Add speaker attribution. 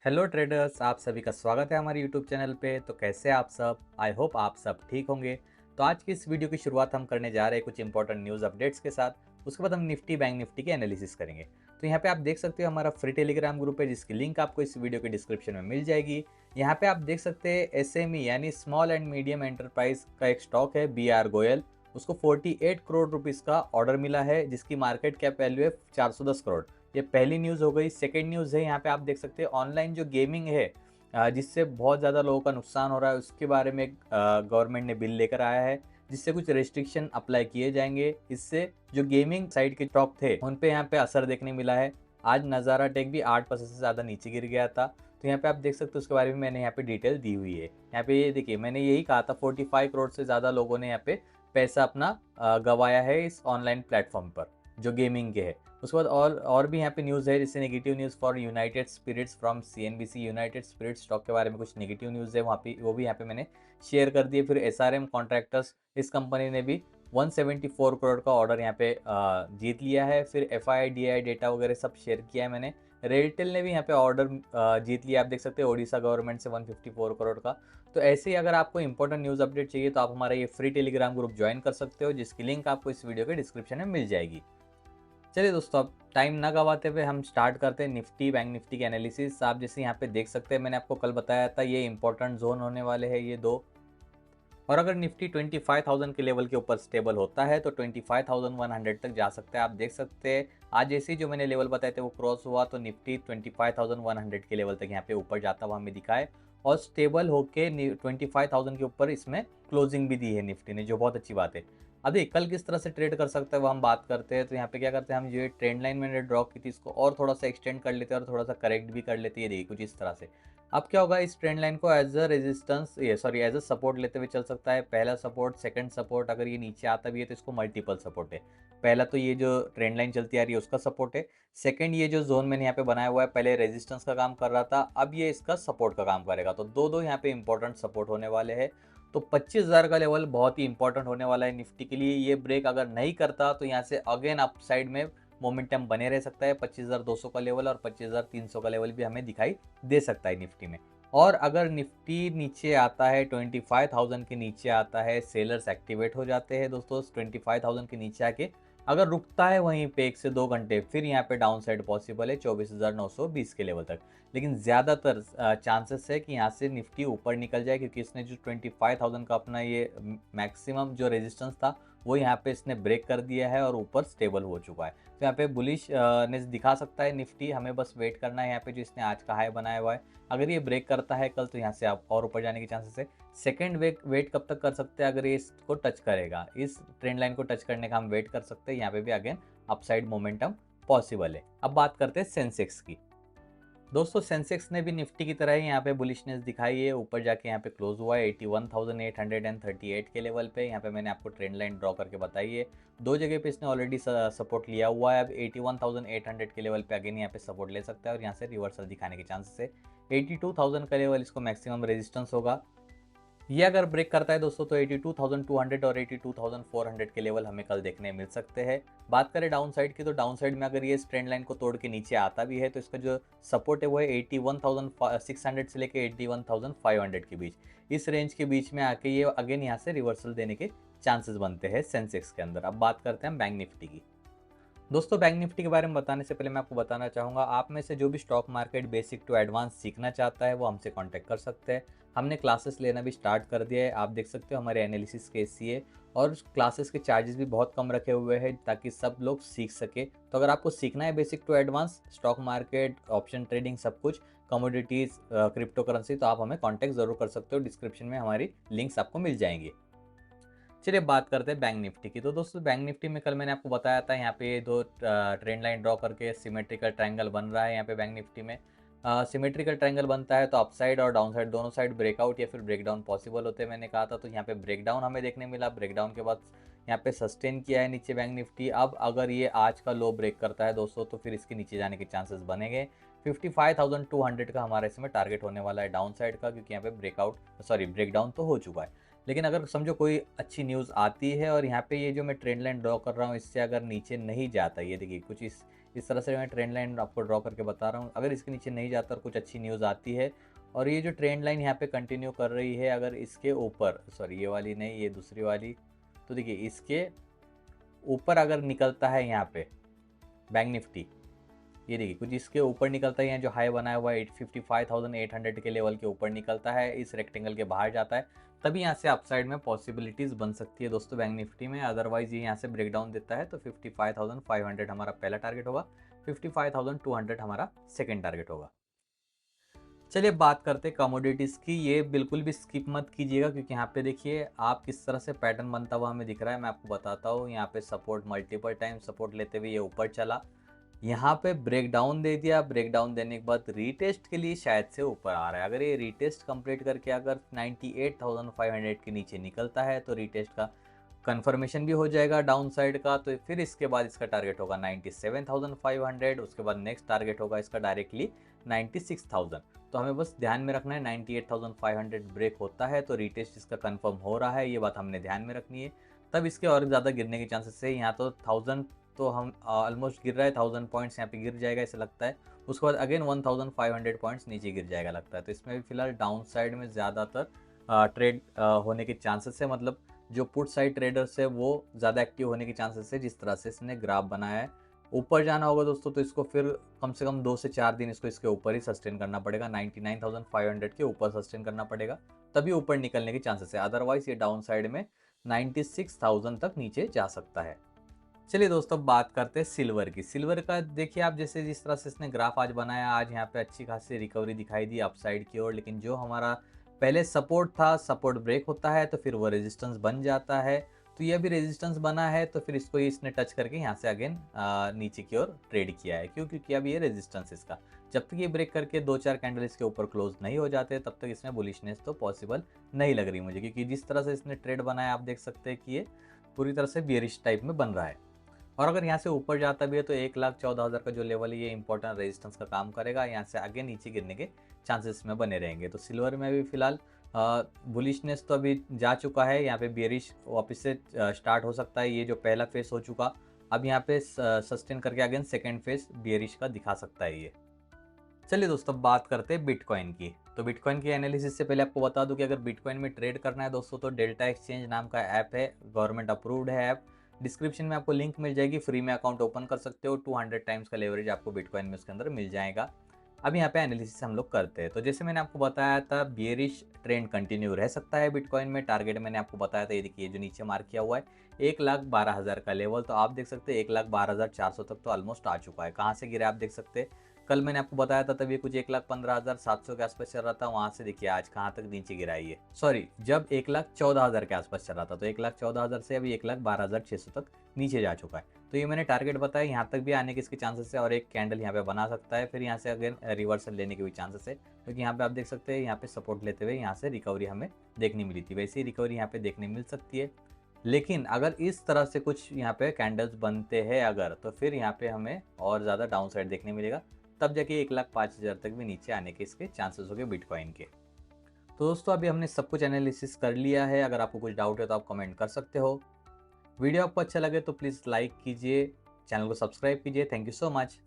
Speaker 1: Hello traders, आप सभी का स्वागत है हमारे यूट्यूब चैनल पे। तो कैसे हैं आप सब? आई होप आप सब ठीक होंगे। तो आज की इस वीडियो की शुरुआत हम करने जा रहे हैं कुछ इंपॉर्टेंट न्यूज़ अपडेट्स के साथ। उसके बाद हम निफ्टी बैंक निफ्टी की एनालिसिस करेंगे। तो यहाँ पे आप देख सकते हो हमारा फ्री टेलीग्राम ग्रुप है, जिसकी लिंक आपको इस वीडियो के डिस्क्रिप्शन में मिल जाएगी। यहाँ पे आप देख सकते हैं एसएमई यानी स्मॉल एंड मीडियम एंटरप्राइज का एक स्टॉक है BR गोयल। उसको 48 करोड़ रुपीज़ का ऑर्डर मिला है, जिसकी मार्केट कैप वैल्यू है 410 करोड़। ये पहली न्यूज़ हो गई। सेकंड न्यूज़ है, यहाँ पे आप देख सकते हैं ऑनलाइन जो गेमिंग है, जिससे बहुत ज़्यादा लोगों का नुकसान हो रहा है, उसके बारे में गवर्नमेंट ने बिल लेकर आया है, जिससे कुछ रेस्ट्रिक्शन अप्लाई किए जाएंगे। इससे जो गेमिंग साइड के स्टॉक थे उन पे यहाँ पे असर देखने मिला है। आज नज़ारा टेक भी 8% से ज़्यादा नीचे गिर गया था। तो यहाँ पे आप देख सकते हो, उसके बारे में मैंने यहाँ पे डिटेल दी हुई है। यहाँ पे ये देखिए, मैंने यही कहा था 45 करोड़ से ज़्यादा लोगों ने यहाँ पे पैसा अपना गंवाया है इस ऑनलाइन प्लेटफॉर्म पर, जो गेमिंग के है। उसके बाद और भी यहाँ पे न्यूज़ है, जैसे negative news for United Spirits from CNBC। United Spirit stock के बारे में कुछ नेगेटिव न्यूज़ है वहाँ पे, वो भी यहाँ पे मैंने शेयर कर दिए। फिर SRM कॉन्ट्रैक्टर्स, इस कंपनी ने भी 174 करोड़ का ऑर्डर यहाँ पे जीत लिया है। फिर FIDI डेटा वगैरह सब शेयर किया है मैंने। रेलटेल ने भी यहाँ पे ऑर्डर जीत लिया, आप देख सकते हैं ओडिशा गवर्नमेंट से 154 करोड़ का। तो ऐसे ही अगर आपको इंपॉर्टेंट न्यूज़ अपडेट चाहिए तो आप हमारा ये फ्री टेलीग्राम ग्रुप ज्वाइन कर सकते हो, जिसकी लिंक आपको इस वीडियो के डिस्क्रिप्शन में मिल जाएगी। चलिए दोस्तों, अब टाइम ना गवाते हुए हम स्टार्ट करते हैं निफ्टी बैंक निफ्टी की एनालिसिस। आप जैसे यहाँ पे देख सकते हैं, मैंने आपको कल बताया था ये इंपॉर्टेंट जोन होने वाले हैं ये दो। और अगर निफ्टी 25,000 के लेवल के ऊपर स्टेबल होता है तो 25,100 तक जा सकता है। आप देख सकते हैं आज जैसे ही जो मैंने लेवल बताए थे वो क्रॉस हुआ तो निफ्टी 25,100 के लेवल तक यहाँ पे ऊपर जाता हुआ हमें दिखा है। और स्टेबल होके 25,000 के ऊपर इसमें क्लोजिंग भी दी है निफ्टी ने, जो बहुत अच्छी बात है। अब देखिए कल किस तरह से ट्रेड कर सकता है वो हम बात करते हैं। तो यहाँ पे क्या करते हैं, हम जो ट्रेंड लाइन मैंने ड्रॉ की थी इसको और थोड़ा सा एक्सटेंड कर लेते हैं और थोड़ा सा करेक्ट भी कर लेते हैं। ये देखिए कुछ इस तरह से। अब क्या होगा, इस ट्रेंड लाइन को एज अ रेजिस्टेंस, ये सॉरी एज अ सपोर्ट लेते हुए चल सकता है। पहला सपोर्ट, सेकंड सपोर्ट, अगर ये नीचे आता भी है तो इसको मल्टीपल सपोर्ट है। पहला तो ये जो ट्रेंड लाइन चलती आ रही है उसका सपोर्ट है। सेकंड, ये जो जोन मैंने यहाँ पे बनाया हुआ है पहले रेजिस्टेंस का काम कर रहा था, अब ये इसका सपोर्ट का काम करेगा। तो दो दो यहाँ पे इंपॉर्टेंट सपोर्ट होने वाले हैं। तो 25,000 का लेवल बहुत ही इंपॉर्टेंट होने वाला है निफ्टी के लिए। ये ब्रेक अगर नहीं करता तो यहाँ से अगेन अप साइड में मोमेंटम बने रह सकता है। 25,200 का लेवल और 25,300 का लेवल भी हमें दिखाई दे सकता है निफ्टी में। और अगर निफ्टी नीचे आता है 25,000 के नीचे आता है, सेलर्स एक्टिवेट हो जाते हैं दोस्तों 25,000 के नीचे आके। अगर रुकता है वहीं पे 1 से 2 घंटे, फिर यहाँ पे डाउन साइड पॉसिबल है 24,920 के लेवल तक। लेकिन ज़्यादातर चांसेस है कि यहाँ से निफ्टी ऊपर निकल जाए, क्योंकि इसने जो 25,000 का अपना ये मैक्सिमम जो रेजिस्टेंस था वो यहाँ पे इसने ब्रेक कर दिया है और ऊपर स्टेबल हो चुका है। तो यहाँ पे बुलिश ने दिखा सकता है निफ्टी, हमें बस वेट करना है यहाँ पे जो इसने आज का हाई बनाया हुआ है। अगर ये ब्रेक करता है कल तो यहाँ से आप और ऊपर जाने के चांसेस है। सेकंड वेट कब तक कर सकते हैं, अगर ये इसको टच करेगा, इस ट्रेंड लाइन को टच करने का हम वेट कर सकते हैं। यहाँ पे भी अगेन अपसाइड मोमेंटम पॉसिबल है। अब बात करते हैं सेंसेक्स की। दोस्तों सेंसेक्स ने भी निफ्टी की तरह ही यहाँ पे बुलिशनेस दिखाई है, ऊपर जाके यहाँ पे क्लोज हुआ है 81,838 के लेवल पे। यहाँ पे मैंने आपको ट्रेंड लाइन ड्रॉ करके बताई है। दो जगह पे इसने ऑलरेडी सपोर्ट लिया हुआ है। अब 81,800 के लेवल पे अगेन यहाँ पे सपोर्ट ले सकता है और यहाँ से रिवर्सल दिखाने के चांसेस है। 82,000 का लेवल इसको मैक्सिमम रेजिस्टेंस होगा। ये अगर ब्रेक करता है दोस्तों तो 82,200 और 82,400 के लेवल हमें कल देखने मिल सकते हैं। बात करें डाउन साइड की, तो डाउन साइड में अगर ये इस ट्रेंड लाइन को तोड़ के नीचे आता भी है तो इसका जो सपोर्ट है वो है 81,600 से लेके 81,500 के बीच। इस रेंज के बीच में आके ये अगेन यहाँ से रिवर्सल देने के चांसेस बनते हैं सेंसेक्स के अंदर। अब बात करते हैं हम बैंक निफ्टी की। दोस्तों बैंक निफ्टी के बारे में बताने से पहले मैं आपको बताना चाहूँगा, आप में से जो भी stock market basic to advance सीखना चाहता है वो हमसे कांटेक्ट कर सकते हैं। हमने क्लासेस लेना भी स्टार्ट कर दिया है। आप देख सकते हो हमारे एनालिसिस के SCA और क्लासेस के चार्जेस भी बहुत कम रखे हुए हैं ताकि सब लोग सीख सके। तो अगर आपको सीखना है basic to advance stock market, option trading, सब कुछ, कमोडिटीज़, क्रिप्टो करेंसी, तो आप हमें कॉन्टैक्ट ज़रूर कर सकते हो। डिस्क्रिप्शन में हमारी लिंक्स आपको मिल जाएंगी। चलिए बात करते हैं बैंक निफ्टी की। तो दोस्तों बैंक निफ्टी में कल मैंने आपको बताया था यहाँ पे दो ट्रेंड लाइन ड्रॉ करके सिमेट्रिकल ट्रायंगल बन रहा है। यहाँ पे बैंक निफ्टी में सिमेट्रिकल ट्रायंगल बनता है तो अपसाइड और डाउन साइड दोनों साइड ब्रेकआउट या फिर ब्रेकडाउन पॉसिबल होते हैं, मैंने कहा था। तो यहाँ पे ब्रेकडाउन हमें देखने मिला। ब्रेकडाउन के बाद यहाँ पे सस्टेन किया है नीचे बैंक निफ्टी। अब अगर ये आज का लो ब्रेक करता है दोस्तों तो फिर इसके नीचे जाने के चांसेस बनेंगे। 55,200 का हमारा इसमें टारगेट होने वाला है डाउन साइड का, क्योंकि यहाँ पे ब्रेकडाउन तो हो चुका है। लेकिन अगर समझो कोई अच्छी न्यूज़ आती है और यहाँ पे ये जो मैं ट्रेंड लाइन ड्रॉ कर रहा हूँ इससे अगर नीचे नहीं जाता, ये देखिए कुछ इस तरह से मैं ट्रेंड लाइन आपको ड्रॉ करके बता रहा हूँ। अगर इसके नीचे नहीं जाता और कुछ अच्छी न्यूज़ आती है और ये जो ट्रेंड लाइन यहाँ पे कंटिन्यू कर रही है, अगर इसके ऊपर, सॉरी ये वाली नहीं, ये दूसरी वाली, तो देखिए इसके ऊपर अगर निकलता है यहाँ पे बैंक निफ्टी, ये देखिए कुछ इसके ऊपर निकलता है, यहाँ जो हाई बनाया हुआ है 55,800 के लेवल के ऊपर निकलता है, इस रेक्टेंगल के बाहर जाता है, तभी यहाँ से अपसाइड में पॉसिबिलिटीज़ बन सकती है दोस्तों बैंक निफ्टी में। अदरवाइज ये यहाँ से ब्रेकडाउन देता है तो 55,500 हमारा पहला टारगेट होगा, 55,200 हमारा सेकेंड टारगेट होगा। चलिए बात करते हैं कमोडिटीज़ की। ये बिल्कुल भी स्किप मत कीजिएगा, क्योंकि यहाँ पे देखिए आप किस तरह से पैटर्न बनता हुआ हमें दिख रहा है। मैं आपको बताता हूँ, यहाँ पे सपोर्ट मल्टीपल टाइम सपोर्ट लेते हुए ये ऊपर चला, यहाँ पे ब्रेक डाउन दे दिया, ब्रेक डाउन देने के बाद रीटेस्ट के लिए शायद से ऊपर आ रहा है। अगर ये रीटेस्ट कंप्लीट करके अगर 98,500 के नीचे निकलता है तो रीटेस्ट का कंफर्मेशन भी हो जाएगा डाउन साइड का, तो फिर इसके बाद इसका टारगेट होगा 97,500, उसके बाद नेक्स्ट टारगेट होगा इसका डायरेक्टली 96,000। तो हमें बस ध्यान में रखना है 98,500 ब्रेक होता है तो रीटेस्ट इसका कंफर्म हो रहा है, ये बात हमने ध्यान में रखनी है। तब इसके और ज़्यादा गिरने के चांसेस है। यहाँ तो 1000 तो हम ऑलमोस्ट गिर रहा है, 1000 पॉइंट्स यहाँ पे गिर जाएगा ऐसा लगता है। उसके बाद अगेन 1500 पॉइंट्स नीचे गिर जाएगा लगता है। तो इसमें भी फिलहाल डाउन साइड में ज़्यादातर ट्रेड होने के चांसेस है, मतलब जो पुट साइड ट्रेडर्स है वो ज़्यादा एक्टिव होने के चांसेस है। जिस तरह से इसने ग्राफ बनाया है, ऊपर जाना होगा दोस्तों तो इसको फिर कम से कम 2 से 4 दिन इसको इसके ऊपर ही सस्टेन करना पड़ेगा, 99,500 के ऊपर सस्टेन करना पड़ेगा, तभी ऊपर निकलने के चांसेस है। अदरवाइज ये डाउन साइड में 96,000 तक नीचे जा सकता है। चलिए दोस्तों बात करते हैं सिल्वर की। सिल्वर का देखिए आप, जैसे जिस तरह से इसने ग्राफ आज बनाया, आज यहाँ पे अच्छी खासी रिकवरी दिखाई दी अपसाइड की ओर, लेकिन जो हमारा पहले सपोर्ट था, सपोर्ट ब्रेक होता है तो फिर वो रेजिस्टेंस बन जाता है। तो ये भी रेजिस्टेंस बना है तो फिर इसको इसने टच करके यहाँ से अगेन नीचे की ओर ट्रेड किया है। क्यों? क्योंकि अब ये रेजिस्टेंस इसका, जब तक ये ब्रेक करके 2-4 कैंडल इसके ऊपर क्लोज नहीं हो जाते तब तक इसमें बुलिशनेस तो पॉसिबल नहीं लग रही मुझे, क्योंकि जिस तरह से इसने ट्रेड बनाया आप देख सकते हैं कि ये पूरी तरह से बियरिश टाइप में बन रहा है। और अगर यहाँ से ऊपर जाता भी है तो 1,14,000 का जो लेवल है ये इंपॉर्टेंट रेजिस्टेंस का काम करेगा, यहाँ से आगे नीचे गिरने के चांसेस में बने रहेंगे। तो सिल्वर में भी फिलहाल बुलिशनेस तो अभी जा चुका है, यहाँ पे बियरिश वापस से स्टार्ट हो सकता है। ये जो पहला फेस हो चुका, अब यहाँ पे सस्टेन करके अगेन सेकेंड फेस बियरिश का दिखा सकता है ये। चलिए दोस्तों बात करते हैं बिटकॉइन की। तो बिटकॉइन की एनालिसिस से पहले आपको बता दूं कि अगर बिटकॉइन में ट्रेड करना है दोस्तों तो डेल्टा एक्सचेंज नाम का ऐप है, गवर्नमेंट अप्रूव्ड है ऐप। डिस्क्रिप्शन में आपको लिंक मिल जाएगी, फ्री में अकाउंट ओपन कर सकते हो। 200 टाइम्स का लेवरेज आपको बिटकॉइन में उसके अंदर मिल जाएगा। अब यहाँ पे एनालिसिस हम लोग करते हैं। तो जैसे मैंने आपको बताया था, बियरिश ट्रेंड कंटिन्यू रह सकता है बिटकॉइन में। टारगेट मैंने आपको बताया था, ये देखिए जो नीचे मार्क किया हुआ है 1,12,000 का लेवल, तो आप देख सकते हैं 1,12,400 तक तो ऑलमोस्ट आ चुका है। कहाँ से गिरा आप देख सकते हैं, कल मैंने आपको बताया था तब ये कुछ 1,15,700 के आसपास चल रहा था, वहां से देखिए आज कहाँ तक नीचे गिरा है ये, सॉरी जब 1,14,000 के आसपास चल रहा था, तो 1,14,000 से अभी 1,12,600 तक नीचे जा चुका है। तो ये मैंने टारगेट बताया, यहाँ तक भी आने के इसके चांसेस है और एक कैंडल यहाँ पे बना सकता है, फिर यहाँ से अगेन रिवर्सल लेने के भी चांसेस है, क्योंकि यहाँ पे आप देख सकते हैं यहाँ पे सपोर्ट लेते हुए यहाँ से रिकवरी हमें देखने मिली थी, वैसे ही रिकवरी यहाँ पे देखने मिल सकती है। लेकिन अगर इस तरह से कुछ यहाँ पे कैंडल्स बनते हैं अगर, तो फिर यहाँ पे हमें और ज़्यादा डाउन साइड देखने मिलेगा, तब जाके 1,05,000 तक भी नीचे आने के इसके चांसेस हो गए बिटकॉइन के। तो दोस्तों अभी हमने सब कुछ एनालिसिस कर लिया है, अगर आपको कुछ डाउट है तो आप कमेंट कर सकते हो। वीडियो आपको अच्छा लगे तो प्लीज़ लाइक कीजिए, चैनल को सब्सक्राइब कीजिए। Thank you so much.